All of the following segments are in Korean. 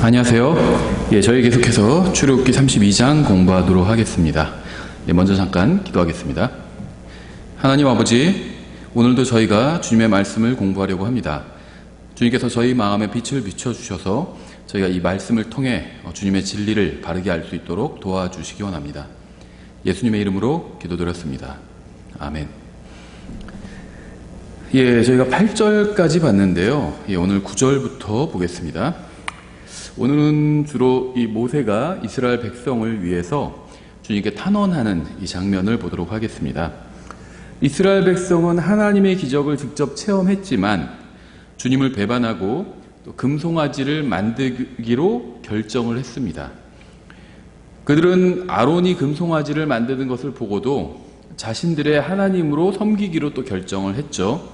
안녕하세요. 저희 계속해서 출애굽기 32장 공부하도록 하겠습니다. 먼저 잠깐 기도하겠습니다. 하나님 아버지, 오늘도 저희가 주님의 말씀을 공부하려고 합니다. 주님께서 저희 마음에 빛을 비춰주셔서 저희가 이 말씀을 통해 주님의 진리를 바르게 알 수 있도록 도와주시기 원합니다. 예수님의 이름으로 기도드렸습니다. 아멘. 저희가 8절까지 봤는데요. 오늘 9절부터 보겠습니다. 오늘은 주로 이 모세가 이스라엘 백성을 위해서 주님께 탄원하는 이 장면을 보도록 하겠습니다. 이스라엘 백성은 하나님의 기적을 직접 체험했지만 주님을 배반하고 또 금송아지를 만들기로 결정을 했습니다. 그들은 아론이 금송아지를 만드는 것을 보고도 자신들의 하나님으로 섬기기로 또 결정을 했죠.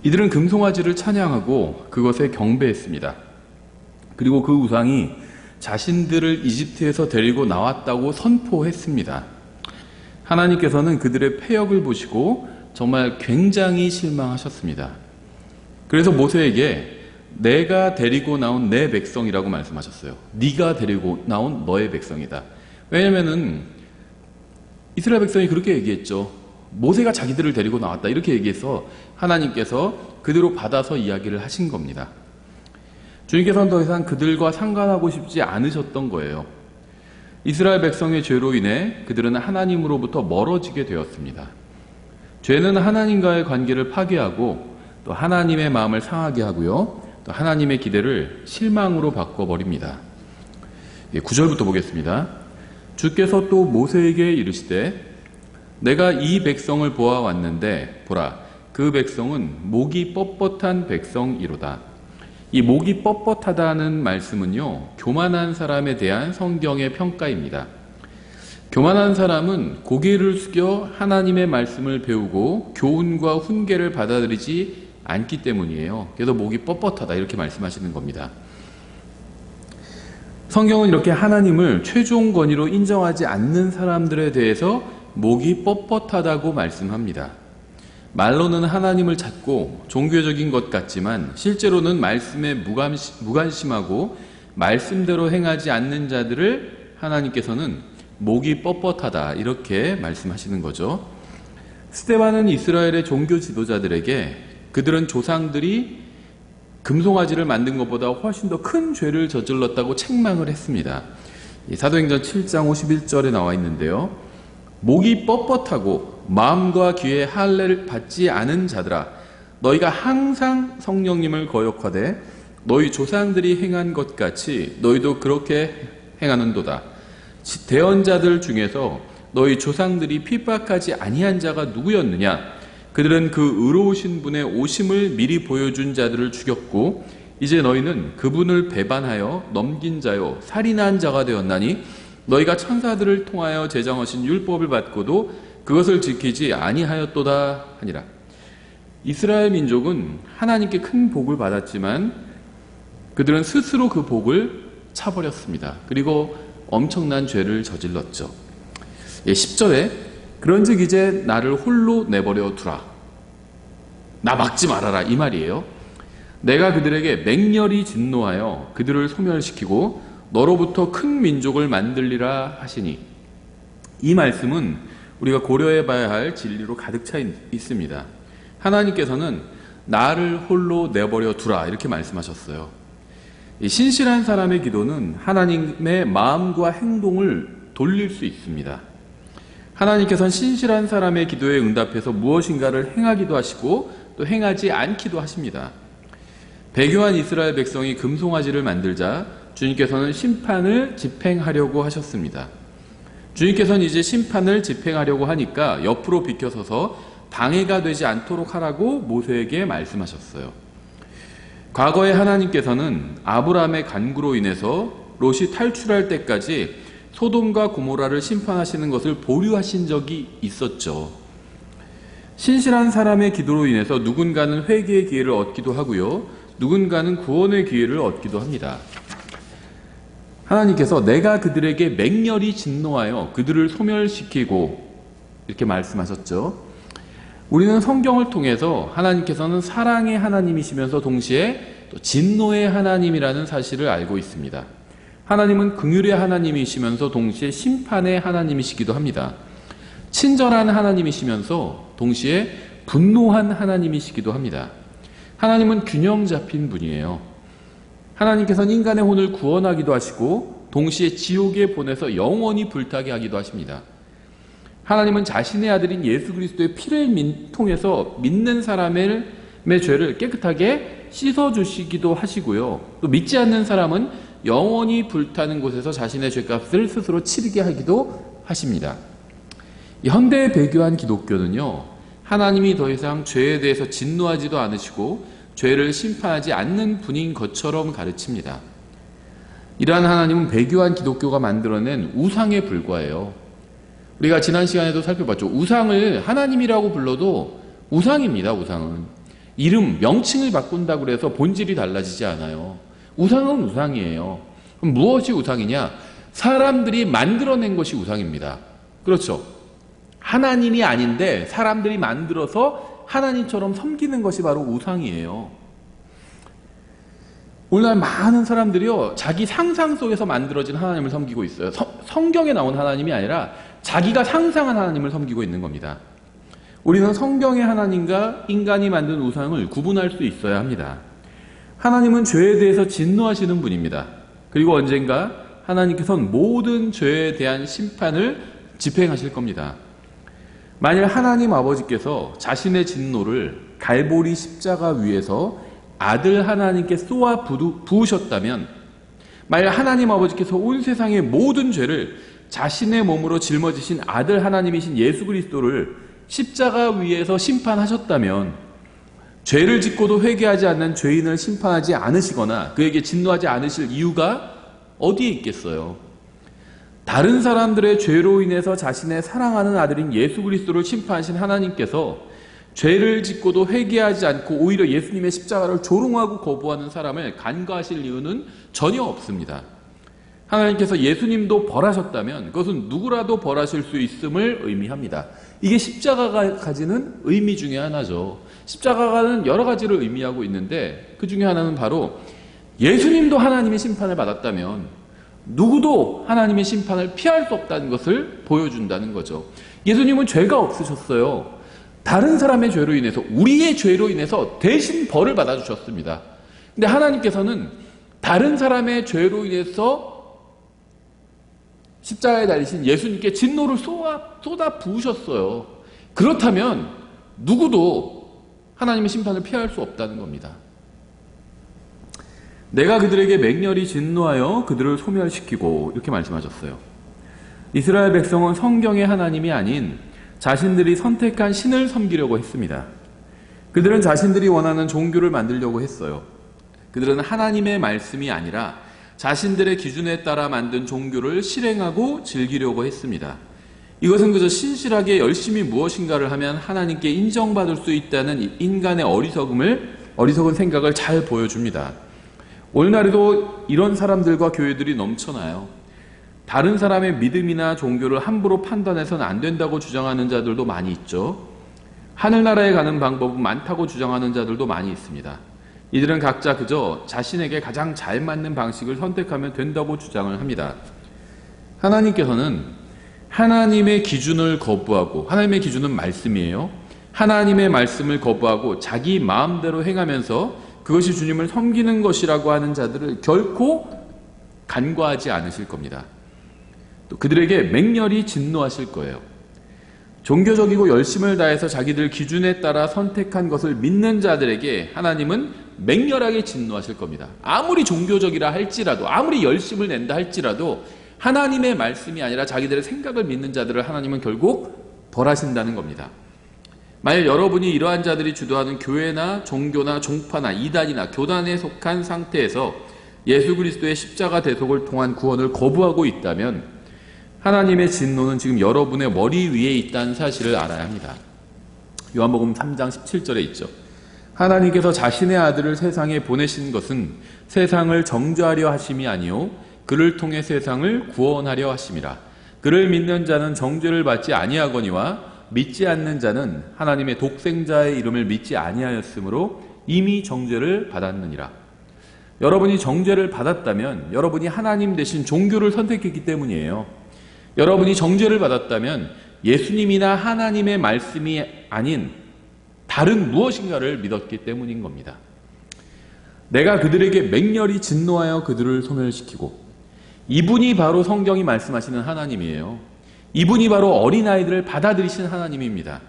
이들은 금송아지를 찬양하고 그것에 경배했습니다. 그리고 그 우상이 자신들을 이집트에서 데리고 나왔다고 선포했습니다. 하나님께서는 그들의 패역을 보시고 정말 굉장히 실망하셨습니다. 그래서 모세에게 내가 데리고 나온 내 백성이라고 말씀하셨어요. 네가 데리고 나온 너의 백성이다. 왜냐면은 이스라엘 백성이 그렇게 얘기했죠. 모세가 자기들을 데리고 나왔다 이렇게 얘기해서 하나님께서 그대로 받아서 이야기를 하신 겁니다. 주님께서는 더 이상 그들과 상관하고 싶지 않으셨던 거예요. 이스라엘 백성의 죄로 인해 그들은 하나님으로부터 멀어지게 되었습니다. 죄는 하나님과의 관계를 파괴하고 또 하나님의 마음을 상하게 하고요. 또 하나님의 기대를 실망으로 바꿔버립니다. 9절부터 보겠습니다. 주께서 또 모세에게 이르시되 내가 이 백성을 보아왔는데 보라, 그 백성은 목이 뻣뻣한 백성이로다. 이 목이 뻣뻣하다는 말씀은요, 교만한 사람에 대한 성경의 평가입니다. 교만한 사람은 고개를 숙여 하나님의 말씀을 배우고 교훈과 훈계를 받아들이지 않기 때문이에요. 그래서 목이 뻣뻣하다 이렇게 말씀하시는 겁니다. 성경은 이렇게 하나님을 최종 권위로 인정하지 않는 사람들에 대해서 목이 뻣뻣하다고 말씀합니다. 말로는 하나님을 찾고 종교적인 것 같지만 실제로는 말씀에 무관심하고 말씀대로 행하지 않는 자들을 하나님께서는 목이 뻣뻣하다 이렇게 말씀하시는 거죠. 스데반은 이스라엘의 종교 지도자들에게 그들은 조상들이 금송아지를 만든 것보다 훨씬 더 큰 죄를 저질렀다고 책망을 했습니다. 사도행전 7장 51절에 나와 있는데요. 목이 뻣뻣하고 마음과 귀에 할례를 받지 않은 자들아, 너희가 항상 성령님을 거역하되 너희 조상들이 행한 것 같이 너희도 그렇게 행하는도다. 대언자들 중에서 너희 조상들이 핍박하지 아니한 자가 누구였느냐? 그들은 그 의로우신 분의 오심을 미리 보여준 자들을 죽였고 이제 너희는 그분을 배반하여 넘긴 자요 살인한 자가 되었나니 너희가 천사들을 통하여 제정하신 율법을 받고도 그것을 지키지 아니하였도다 하니라. 이스라엘 민족은 하나님께 큰 복을 받았지만 그들은 스스로 그 복을 차버렸습니다. 그리고 엄청난 죄를 저질렀죠. 10절에 그런즉 이제 나를 홀로 내버려 두라. 나 막지 말아라 이 말이에요. 내가 그들에게 맹렬히 진노하여 그들을 소멸시키고 너로부터 큰 민족을 만들리라 하시니, 이 말씀은 우리가 고려해 봐야 할 진리로 가득 차 있습니다. 하나님께서는 나를 홀로 내버려 두라 이렇게 말씀하셨어요. 이 신실한 사람의 기도는 하나님의 마음과 행동을 돌릴 수 있습니다. 하나님께서는 신실한 사람의 기도에 응답해서 무엇인가를 행하기도 하시고 또 행하지 않기도 하십니다. 배교한 이스라엘 백성이 금송아지를 만들자 주님께서는 심판을 집행하려고 하셨습니다. 주님께서는 이제 심판을 집행하려고 하니까 옆으로 비켜서서 방해가 되지 않도록 하라고 모세에게 말씀하셨어요. 과거에 하나님께서는 아브라함의 간구로 인해서 롯이 탈출할 때까지 소돔과 고모라를 심판하시는 것을 보류하신 적이 있었죠. 신실한 사람의 기도로 인해서 누군가는 회개의 기회를 얻기도 하고요. 누군가는 구원의 기회를 얻기도 합니다. 하나님께서 내가 그들에게 맹렬히 진노하여 그들을 소멸시키고 이렇게 말씀하셨죠. 우리는 성경을 통해서 하나님께서는 사랑의 하나님이시면서 동시에 또 진노의 하나님이라는 사실을 알고 있습니다. 하나님은 긍휼의 하나님이시면서 동시에 심판의 하나님이시기도 합니다. 친절한 하나님이시면서 동시에 분노한 하나님이시기도 합니다. 하나님은 균형 잡힌 분이에요. 하나님께서는 인간의 혼을 구원하기도 하시고 동시에 지옥에 보내서 영원히 불타게 하기도 하십니다. 하나님은 자신의 아들인 예수 그리스도의 피를 통해서 믿는 사람의 죄를 깨끗하게 씻어주시기도 하시고요. 또 믿지 않는 사람은 영원히 불타는 곳에서 자신의 죄값을 스스로 치르게 하기도 하십니다. 현대에 배교한 기독교는요, 하나님이 더 이상 죄에 대해서 진노하지도 않으시고 죄를 심판하지 않는 분인 것처럼 가르칩니다. 이러한 하나님은 배교한 기독교가 만들어낸 우상에 불과해요. 우리가 지난 시간에도 살펴봤죠. 우상을 하나님이라고 불러도 우상입니다. 우상은 이름, 명칭을 바꾼다고 해서 본질이 달라지지 않아요. 우상은 우상이에요. 그럼 무엇이 우상이냐? 사람들이 만들어낸 것이 우상입니다. 그렇죠. 하나님이 아닌데 사람들이 만들어서 하나님처럼 섬기는 것이 바로 우상이에요. 오늘날 많은 사람들이요, 자기 상상 속에서 만들어진 하나님을 섬기고 있어요. 성경에 나온 하나님이 아니라 자기가 상상한 하나님을 섬기고 있는 겁니다. 우리는 성경의 하나님과 인간이 만든 우상을 구분할 수 있어야 합니다. 하나님은 죄에 대해서 진노하시는 분입니다. 그리고 언젠가 하나님께서는 모든 죄에 대한 심판을 집행하실 겁니다. 만일 하나님 아버지께서 자신의 진노를 갈보리 십자가 위에서 아들 하나님께 쏘아 부으셨다면, 만일 하나님 아버지께서 온 세상의 모든 죄를 자신의 몸으로 짊어지신 아들 하나님이신 예수 그리스도를 십자가 위에서 심판하셨다면, 죄를 짓고도 회개하지 않는 죄인을 심판하지 않으시거나 그에게 진노하지 않으실 이유가 어디에 있겠어요? 다른 사람들의 죄로 인해서 자신의 사랑하는 아들인 예수 그리스도를 심판하신 하나님께서 죄를 짓고도 회개하지 않고 오히려 예수님의 십자가를 조롱하고 거부하는 사람을 간과하실 이유는 전혀 없습니다. 하나님께서 예수님도 벌하셨다면 그것은 누구라도 벌하실 수 있음을 의미합니다. 이게 십자가가 가지는 의미 중에 하나죠. 십자가는 여러 가지를 의미하고 있는데 그 중에 하나는 바로 예수님도 하나님의 심판을 받았다면 누구도 하나님의 심판을 피할 수 없다는 것을 보여준다는 거죠. 예수님은 죄가 없으셨어요. 다른 사람의 죄로 인해서, 우리의 죄로 인해서 대신 벌을 받아주셨습니다. 근데 하나님께서는 다른 사람의 죄로 인해서 십자가에 달리신 예수님께 진노를 쏟아 부으셨어요. 그렇다면 누구도 하나님의 심판을 피할 수 없다는 겁니다. 내가 그들에게 맹렬히 진노하여 그들을 소멸시키고, 이렇게 말씀하셨어요. 이스라엘 백성은 성경의 하나님이 아닌 자신들이 선택한 신을 섬기려고 했습니다. 그들은 자신들이 원하는 종교를 만들려고 했어요. 그들은 하나님의 말씀이 아니라 자신들의 기준에 따라 만든 종교를 실행하고 즐기려고 했습니다. 이것은 그저 신실하게 열심히 무엇인가를 하면 하나님께 인정받을 수 있다는 인간의 어리석은 생각을 잘 보여줍니다. 오늘날에도 이런 사람들과 교회들이 넘쳐나요. 다른 사람의 믿음이나 종교를 함부로 판단해서는 안 된다고 주장하는 자들도 많이 있죠. 하늘나라에 가는 방법은 많다고 주장하는 자들도 많이 있습니다. 이들은 각자 그저 자신에게 가장 잘 맞는 방식을 선택하면 된다고 주장을 합니다. 하나님께서는 하나님의 기준을 거부하고, 하나님의 기준은 말씀이에요. 하나님의 말씀을 거부하고 자기 마음대로 행하면서 그것이 주님을 섬기는 것이라고 하는 자들을 결코 간과하지 않으실 겁니다. 또 그들에게 맹렬히 진노하실 거예요. 종교적이고 열심을 다해서 자기들 기준에 따라 선택한 것을 믿는 자들에게 하나님은 맹렬하게 진노하실 겁니다. 아무리 종교적이라 할지라도, 아무리 열심을 낸다 할지라도 하나님의 말씀이 아니라 자기들의 생각을 믿는 자들을 하나님은 결국 벌하신다는 겁니다. 만약 여러분이 이러한 자들이 주도하는 교회나 종교나 종파나 이단이나 교단에 속한 상태에서 예수 그리스도의 십자가 대속을 통한 구원을 거부하고 있다면 하나님의 진노는 지금 여러분의 머리 위에 있다는 사실을 알아야 합니다. 요한복음 3장 17절에 있죠. 하나님께서 자신의 아들을 세상에 보내신 것은 세상을 정죄하려 하심이 아니요 그를 통해 세상을 구원하려 하심이라. 그를 믿는 자는 정죄를 받지 아니하거니와 믿지 않는 자는 하나님의 독생자의 이름을 믿지 아니하였으므로 이미 정죄를 받았느니라. 여러분이 정죄를 받았다면 여러분이 하나님 대신 종교를 선택했기 때문이에요. 여러분이 정죄를 받았다면 예수님이나 하나님의 말씀이 아닌 다른 무엇인가를 믿었기 때문인 겁니다. 내가 그들에게 맹렬히 진노하여 그들을 소멸시키고, 이분이 바로 성경이 말씀하시는 하나님이에요. 이분이 바로 어린아이들을 받아들이신 하나님입니다.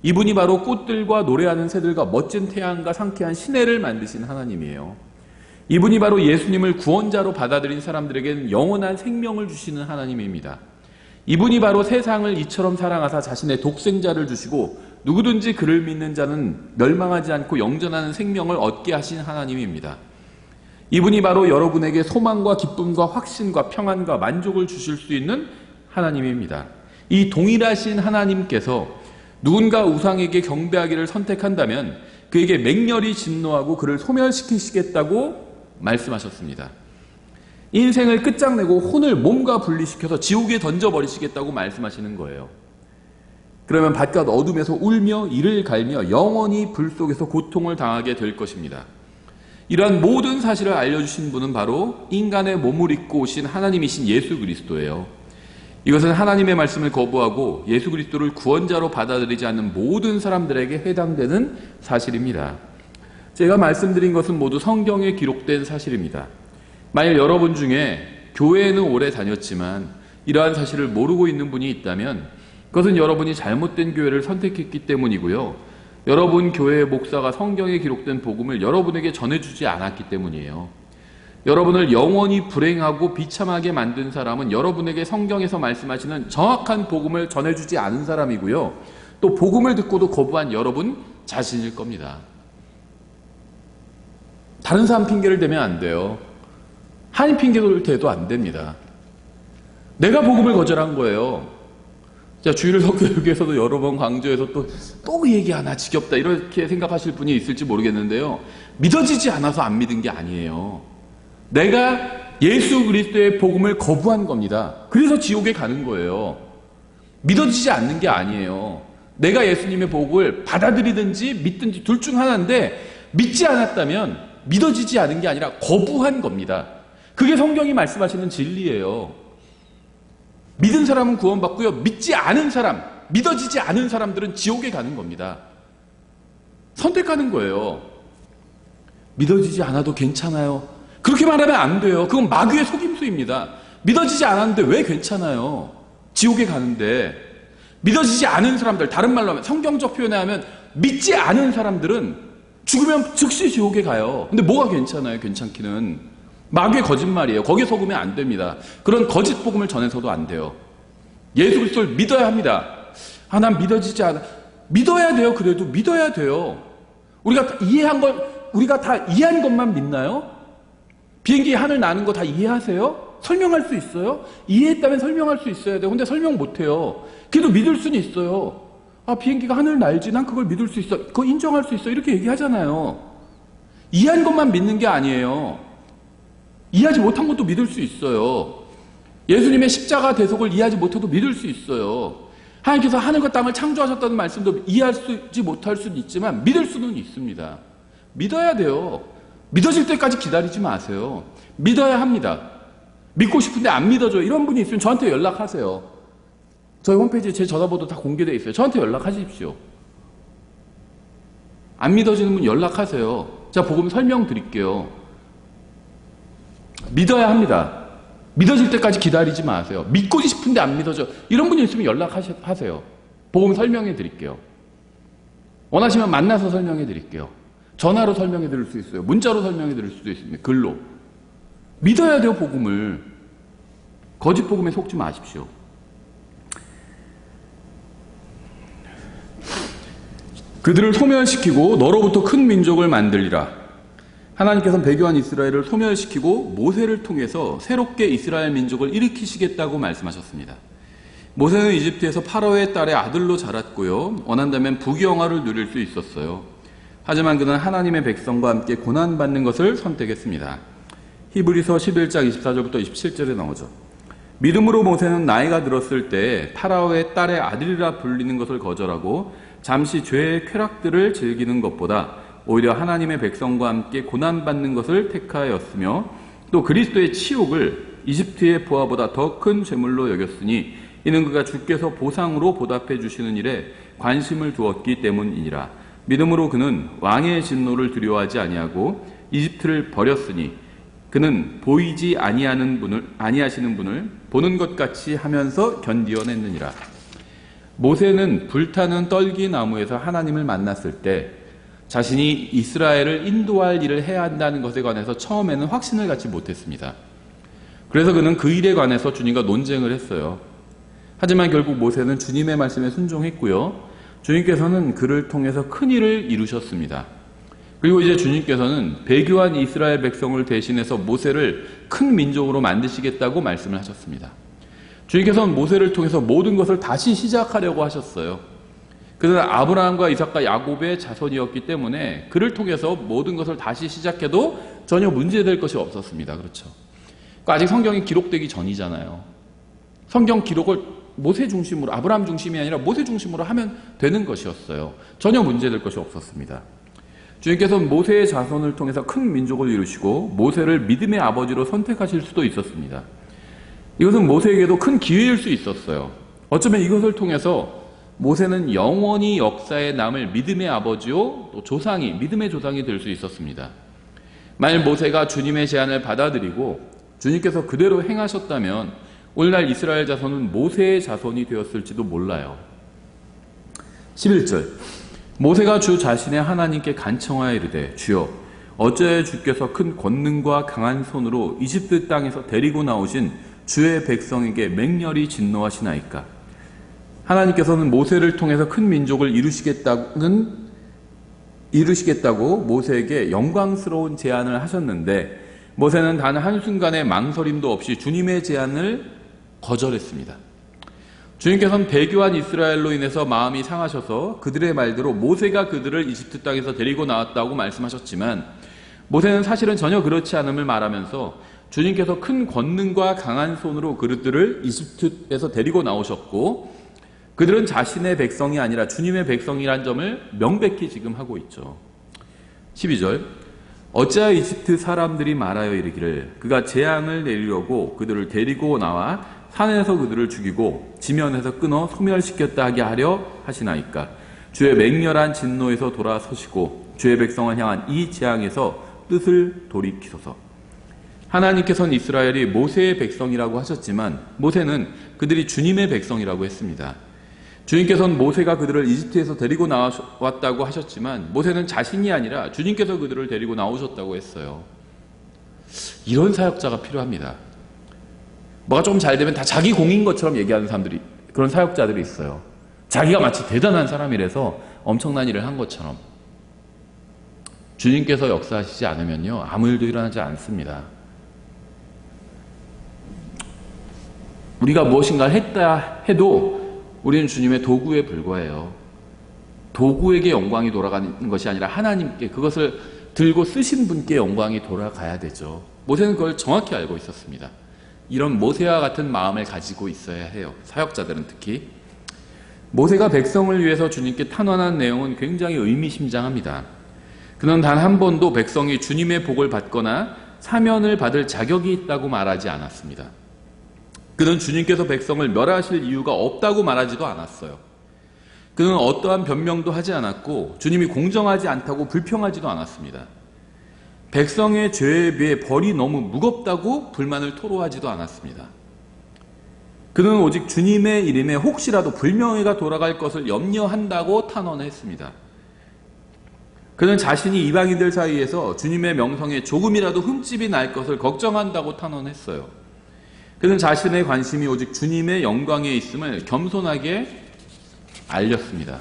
이분이 바로 꽃들과 노래하는 새들과 멋진 태양과 상쾌한 시내를 만드신 하나님이에요. 이분이 바로 예수님을 구원자로 받아들인 사람들에게는 영원한 생명을 주시는 하나님입니다. 이분이 바로 세상을 이처럼 사랑하사 자신의 독생자를 주시고 누구든지 그를 믿는 자는 멸망하지 않고 영전하는 생명을 얻게 하신 하나님입니다. 이분이 바로 여러분에게 소망과 기쁨과 확신과 평안과 만족을 주실 수 있는 하나님입니다. 이 동일하신 하나님께서 누군가 우상에게 경배하기를 선택한다면 그에게 맹렬히 진노하고 그를 소멸시키시겠다고 말씀하셨습니다. 인생을 끝장내고 혼을 몸과 분리시켜서 지옥에 던져버리시겠다고 말씀하시는 거예요. 그러면 바깥 어둠에서 울며 이를 갈며 영원히 불 속에서 고통을 당하게 될 것입니다. 이러한 모든 사실을 알려주신 분은 바로 인간의 몸을 입고 오신 하나님이신 예수 그리스도예요. 이것은 하나님의 말씀을 거부하고 예수 그리스도를 구원자로 받아들이지 않는 모든 사람들에게 해당되는 사실입니다. 제가 말씀드린 것은 모두 성경에 기록된 사실입니다. 만일 여러분 중에 교회에는 오래 다녔지만 이러한 사실을 모르고 있는 분이 있다면 그것은 여러분이 잘못된 교회를 선택했기 때문이고요. 여러분 교회의 목사가 성경에 기록된 복음을 여러분에게 전해주지 않았기 때문이에요. 여러분을 영원히 불행하고 비참하게 만든 사람은 여러분에게 성경에서 말씀하시는 정확한 복음을 전해주지 않은 사람이고요. 또 복음을 듣고도 거부한 여러분 자신일 겁니다. 다른 사람 핑계를 대면 안 돼요. 하나님 핑계를 대도 안 됩니다. 내가 복음을 거절한 거예요. 자, 주일을 석교육에서도 여러 번 강조해서 또 얘기하나 지겹다 이렇게 생각하실 분이 있을지 모르겠는데요. 믿어지지 않아서 안 믿은 게 아니에요. 내가 예수 그리스도의 복음을 거부한 겁니다. 그래서 지옥에 가는 거예요. 믿어지지 않는 게 아니에요. 내가 예수님의 복음을 받아들이든지 믿든지 둘 중 하나인데 믿지 않았다면 믿어지지 않은 게 아니라 거부한 겁니다. 그게 성경이 말씀하시는 진리예요. 믿은 사람은 구원받고요. 믿지 않은 사람, 믿어지지 않은 사람들은 지옥에 가는 겁니다. 선택하는 거예요. 믿어지지 않아도 괜찮아요. 그렇게 말하면 안 돼요. 그건 마귀의 속임수입니다. 믿어지지 않았는데 왜 괜찮아요? 지옥에 가는데. 믿어지지 않은 사람들, 다른 말로 하면 성경적 표현에 하면 믿지 않은 사람들은 죽으면 즉시 지옥에 가요. 근데 뭐가 괜찮아요? 괜찮기는. 마귀의 거짓말이에요. 거기에 속으면 안 됩니다. 그런 거짓 복음을 전해서도 안 돼요. 예수 그리스도를 믿어야 합니다. 아, 난 믿어지지 않아. 믿어야 돼요. 그래도 믿어야 돼요. 우리가 다 이해한 것만 믿나요? 비행기 하늘 나는 거 다 이해하세요? 설명할 수 있어요? 이해했다면 설명할 수 있어야 돼요. 근데 설명 못해요. 그래도 믿을 수는 있어요. 아, 비행기가 하늘 날지, 난 그걸 믿을 수 있어. 그거 인정할 수 있어. 이렇게 얘기하잖아요. 이해한 것만 믿는 게 아니에요. 이해하지 못한 것도 믿을 수 있어요. 예수님의 십자가 대속을 이해하지 못해도 믿을 수 있어요. 하나님께서 하늘과 땅을 창조하셨다는 말씀도 이해하지 못할 수는 있지만 믿을 수는 있습니다. 믿어야 돼요. 믿어질 때까지 기다리지 마세요. 믿어야 합니다. 믿고 싶은데 안 믿어져요. 이런 분이 있으면 저한테 연락하세요. 저희 홈페이지에 제 전화번호 다 공개되어 있어요. 저한테 연락하십시오. 안 믿어지는 분 연락하세요. 제가 복음 설명드릴게요. 믿어야 합니다. 믿어질 때까지 기다리지 마세요. 믿고 싶은데 안 믿어져. 이런 분이 있으면 연락하세요. 복음 설명해 드릴게요. 원하시면 만나서 설명해 드릴게요. 전화로 설명해 드릴 수 있어요. 문자로 설명해 드릴 수도 있습니다. 글로. 믿어야 돼요, 복음을. 거짓 복음에 속지 마십시오. 그들을 소멸시키고 너로부터 큰 민족을 만들리라. 하나님께서는 배교한 이스라엘을 소멸시키고 모세를 통해서 새롭게 이스라엘 민족을 일으키시겠다고 말씀하셨습니다. 모세는 이집트에서 파라오의 딸의 아들로 자랐고요. 원한다면 부귀영화를 누릴 수 있었어요. 하지만 그는 하나님의 백성과 함께 고난받는 것을 선택했습니다. 히브리서 11장 24절부터 27절에 나오죠. 믿음으로 모세는 나이가 들었을 때 파라오의 딸의 아들이라 불리는 것을 거절하고 잠시 죄의 쾌락들을 즐기는 것보다 오히려 하나님의 백성과 함께 고난받는 것을 택하였으며 또 그리스도의 치욕을 이집트의 부하보다 더 큰 죄물로 여겼으니 이는 그가 주께서 보상으로 보답해 주시는 일에 관심을 두었기 때문이니라. 믿음으로 그는 왕의 진노를 두려워하지 아니하고 이집트를 버렸으니 그는 보이지 아니하시는 분을 보는 것 같이 하면서 견디어냈느니라. 모세는 불타는 떨기나무에서 하나님을 만났을 때 자신이 이스라엘을 인도할 일을 해야 한다는 것에 관해서 처음에는 확신을 갖지 못했습니다. 그래서 그는 그 일에 관해서 주님과 논쟁을 했어요. 하지만 결국 모세는 주님의 말씀에 순종했고요. 주님께서는 그를 통해서 큰 일을 이루셨습니다. 그리고 이제 주님께서는 배교한 이스라엘 백성을 대신해서 모세를 큰 민족으로 만드시겠다고 말씀을 하셨습니다. 주님께서는 모세를 통해서 모든 것을 다시 시작하려고 하셨어요. 그는 아브라함과 이삭과 야곱의 자손이었기 때문에 그를 통해서 모든 것을 다시 시작해도 전혀 문제될 것이 없었습니다. 그렇죠? 아직 성경이 기록되기 전이잖아요. 성경 기록을 모세 중심으로, 아브라함 중심이 아니라 모세 중심으로 하면 되는 것이었어요. 전혀 문제될 것이 없었습니다. 주님께서는 모세의 자손을 통해서 큰 민족을 이루시고 모세를 믿음의 아버지로 선택하실 수도 있었습니다. 이것은 모세에게도 큰 기회일 수 있었어요. 어쩌면 이것을 통해서 모세는 영원히 역사에 남을 믿음의 아버지요, 또 조상이, 믿음의 조상이 될 수 있었습니다. 만일 모세가 주님의 제안을 받아들이고 주님께서 그대로 행하셨다면 오늘날 이스라엘 자손은 모세의 자손이 되었을지도 몰라요. 11절 모세가 주 자신의 하나님께 간청하여 이르되 주여 어찌하여 주께서 큰 권능과 강한 손으로 이집트 땅에서 데리고 나오신 주의 백성에게 맹렬히 진노하시나이까. 하나님께서는 모세를 통해서 큰 민족을 이루시겠다고 모세에게 영광스러운 제안을 하셨는데 모세는 단 한순간의 망설임도 없이 주님의 제안을 거절했습니다. 주님께서는 배교한 이스라엘로 인해서 마음이 상하셔서 그들의 말대로 모세가 그들을 이집트 땅에서 데리고 나왔다고 말씀하셨지만 모세는 사실은 전혀 그렇지 않음을 말하면서 주님께서 큰 권능과 강한 손으로 그들을 이집트에서 데리고 나오셨고 그들은 자신의 백성이 아니라 주님의 백성이란 점을 명백히 지금 하고 있죠. 12절 어찌하여 이집트 사람들이 말하여 이르기를 그가 재앙을 내리려고 그들을 데리고 나와 산에서 그들을 죽이고 지면에서 끊어 소멸시켰다 하게 하려 하시나이까. 주의 맹렬한 진노에서 돌아서시고 주의 백성을 향한 이 재앙에서 뜻을 돌이키소서. 하나님께서는 이스라엘이 모세의 백성이라고 하셨지만 모세는 그들이 주님의 백성이라고 했습니다. 주님께서는 모세가 그들을 이집트에서 데리고 나왔다고 하셨지만 모세는 자신이 아니라 주님께서 그들을 데리고 나오셨다고 했어요. 이런 사역자가 필요합니다. 뭐가 좀 잘 되면 다 자기 공인 것처럼 얘기하는 사람들이, 그런 사역자들이 있어요. 자기가 마치 대단한 사람이라서 엄청난 일을 한 것처럼. 주님께서 역사하시지 않으면요 아무 일도 일어나지 않습니다. 우리가 무엇인가를 했다 해도 우리는 주님의 도구에 불과해요. 도구에게 영광이 돌아가는 것이 아니라 하나님께, 그것을 들고 쓰신 분께 영광이 돌아가야 되죠. 모세는 그걸 정확히 알고 있었습니다. 이런 모세와 같은 마음을 가지고 있어야 해요. 사역자들은 특히. 모세가 백성을 위해서 주님께 탄원한 내용은 굉장히 의미심장합니다. 그는 단 한 번도 백성이 주님의 복을 받거나 사면을 받을 자격이 있다고 말하지 않았습니다. 그는 주님께서 백성을 멸하실 이유가 없다고 말하지도 않았어요. 그는 어떠한 변명도 하지 않았고 주님이 공정하지 않다고 불평하지도 않았습니다. 백성의 죄에 비해 벌이 너무 무겁다고 불만을 토로하지도 않았습니다. 그는 오직 주님의 이름에 혹시라도 불명예가 돌아갈 것을 염려한다고 탄원했습니다. 그는 자신이 이방인들 사이에서 주님의 명성에 조금이라도 흠집이 날 것을 걱정한다고 탄원했어요. 그는 자신의 관심이 오직 주님의 영광에 있음을 겸손하게 알렸습니다.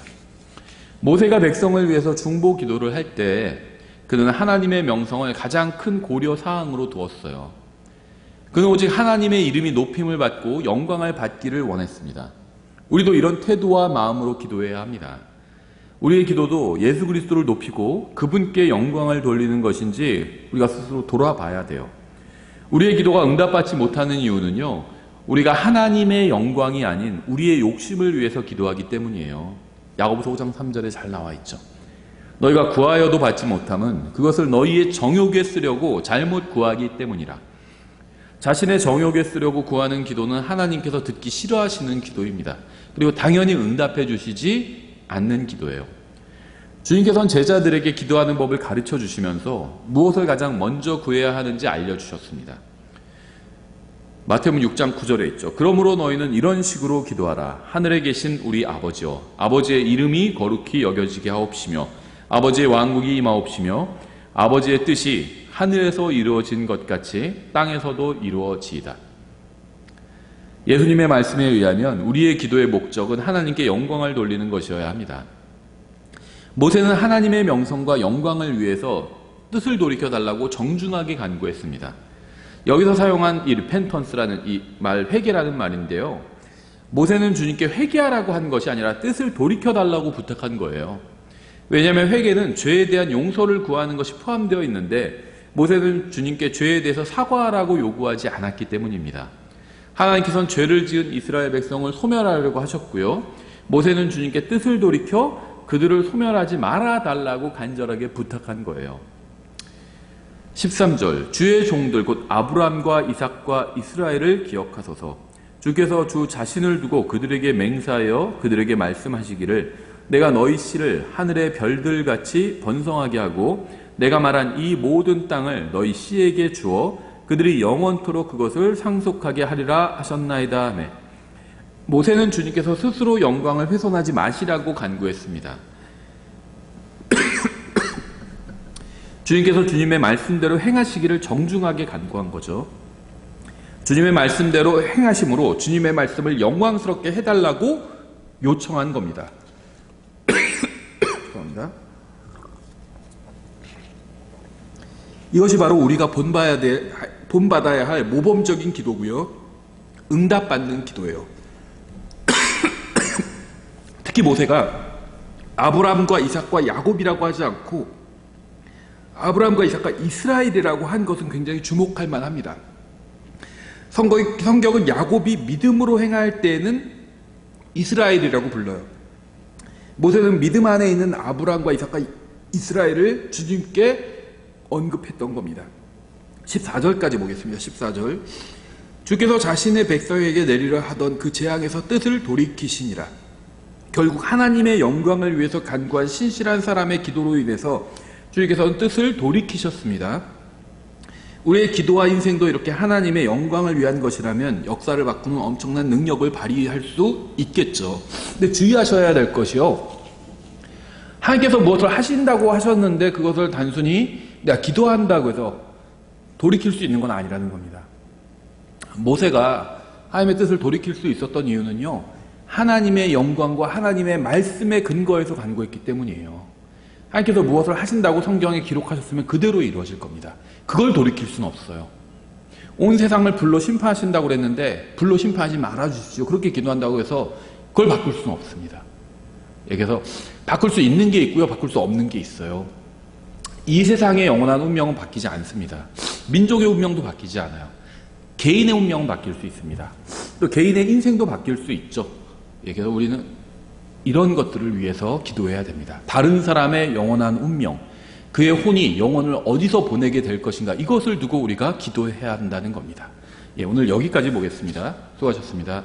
모세가 백성을 위해서 중보 기도를 할 때 그는 하나님의 명성을 가장 큰 고려 사항으로 두었어요. 그는 오직 하나님의 이름이 높임을 받고 영광을 받기를 원했습니다. 우리도 이런 태도와 마음으로 기도해야 합니다. 우리의 기도도 예수 그리스도를 높이고 그분께 영광을 돌리는 것인지 우리가 스스로 돌아봐야 돼요. 우리의 기도가 응답받지 못하는 이유는요, 우리가 하나님의 영광이 아닌 우리의 욕심을 위해서 기도하기 때문이에요. 야고보서 5장 3절에 잘 나와 있죠. 너희가 구하여도 받지 못함은 그것을 너희의 정욕에 쓰려고 잘못 구하기 때문이라. 자신의 정욕에 쓰려고 구하는 기도는 하나님께서 듣기 싫어하시는 기도입니다. 그리고 당연히 응답해 주시지 않는 기도예요. 주님께서는 제자들에게 기도하는 법을 가르쳐 주시면서 무엇을 가장 먼저 구해야 하는지 알려주셨습니다. 마태복음 6장 9절에 있죠. 그러므로 너희는 이런 식으로 기도하라. 하늘에 계신 우리 아버지여, 아버지의 이름이 거룩히 여겨지게 하옵시며 아버지의 왕국이 임하옵시며 아버지의 뜻이 하늘에서 이루어진 것 같이 땅에서도 이루어지이다. 예수님의 말씀에 의하면 우리의 기도의 목적은 하나님께 영광을 돌리는 것이어야 합니다. 모세는 하나님의 명성과 영광을 위해서 뜻을 돌이켜달라고 정중하게 간구했습니다. 여기서 사용한 이 리펜턴스라는 이 말, 회개라는 말인데요. 모세는 주님께 회개하라고 한 것이 아니라 뜻을 돌이켜달라고 부탁한 거예요. 왜냐하면 회개는 죄에 대한 용서를 구하는 것이 포함되어 있는데 모세는 주님께 죄에 대해서 사과하라고 요구하지 않았기 때문입니다. 하나님께서는 죄를 지은 이스라엘 백성을 소멸하려고 하셨고요. 모세는 주님께 뜻을 돌이켜 그들을 소멸하지 말아달라고 간절하게 부탁한 거예요. 13절, 주의 종들 곧 아브람과 이삭과 이스라엘을 기억하소서. 주께서 주 자신을 두고 그들에게 맹세하여 그들에게 말씀하시기를 내가 너희 씨를 하늘의 별들같이 번성하게 하고 내가 말한 이 모든 땅을 너희 씨에게 주어 그들이 영원토록 그것을 상속하게 하리라 하셨나이다 하매 모세는 주님께서 스스로 영광을 훼손하지 마시라고 간구했습니다. 주님께서 주님의 말씀대로 행하시기를 정중하게 간구한 거죠. 주님의 말씀대로 행하심으로 주님의 말씀을 영광스럽게 해달라고 요청한 겁니다. 죄송합니다. 이것이 바로 우리가 본받아야 할 모범적인 기도고요. 응답받는 기도예요. 특히 모세가 아브라함과 이삭과 야곱이라고 하지 않고 아브라함과 이삭과 이스라엘이라고 한 것은 굉장히 주목할 만합니다. 성경은 야곱이 믿음으로 행할 때에는 이스라엘이라고 불러요. 모세는 믿음 안에 있는 아브라함과 이삭과 이스라엘을 주님께 언급했던 겁니다. 14절까지 보겠습니다. 14절, 주께서 자신의 백성에게 내리려 하던 그 재앙에서 뜻을 돌이키시니라. 결국 하나님의 영광을 위해서 간구한 신실한 사람의 기도로 인해서 주님께서는 뜻을 돌이키셨습니다. 우리의 기도와 인생도 이렇게 하나님의 영광을 위한 것이라면 역사를 바꾸는 엄청난 능력을 발휘할 수 있겠죠. 근데 주의하셔야 될 것이요, 하나님께서 무엇을 하신다고 하셨는데 그것을 단순히 내가 기도한다고 해서 돌이킬 수 있는 건 아니라는 겁니다. 모세가 하나님의 뜻을 돌이킬 수 있었던 이유는요, 하나님의 영광과 하나님의 말씀에 근거해서 간구했기 때문이에요. 하나님께서 무엇을 하신다고 성경에 기록하셨으면 그대로 이루어질 겁니다. 그걸 돌이킬 수는 없어요. 온 세상을 불로 심판하신다고 그랬는데 불로 심판하지 말아주십시오, 그렇게 기도한다고 해서 그걸 바꿀 수는 없습니다. 그래서 바꿀 수 있는 게 있고요, 바꿀 수 없는 게 있어요. 이 세상의 영원한 운명은 바뀌지 않습니다. 민족의 운명도 바뀌지 않아요. 개인의 운명은 바뀔 수 있습니다. 또 개인의 인생도 바뀔 수 있죠. 그래서 우리는 이런 것들을 위해서 기도해야 됩니다. 다른 사람의 영원한 운명, 그의 혼이 영혼을 어디서 보내게 될 것인가, 이것을 두고 우리가 기도해야 한다는 겁니다. 오늘 여기까지 보겠습니다. 수고하셨습니다.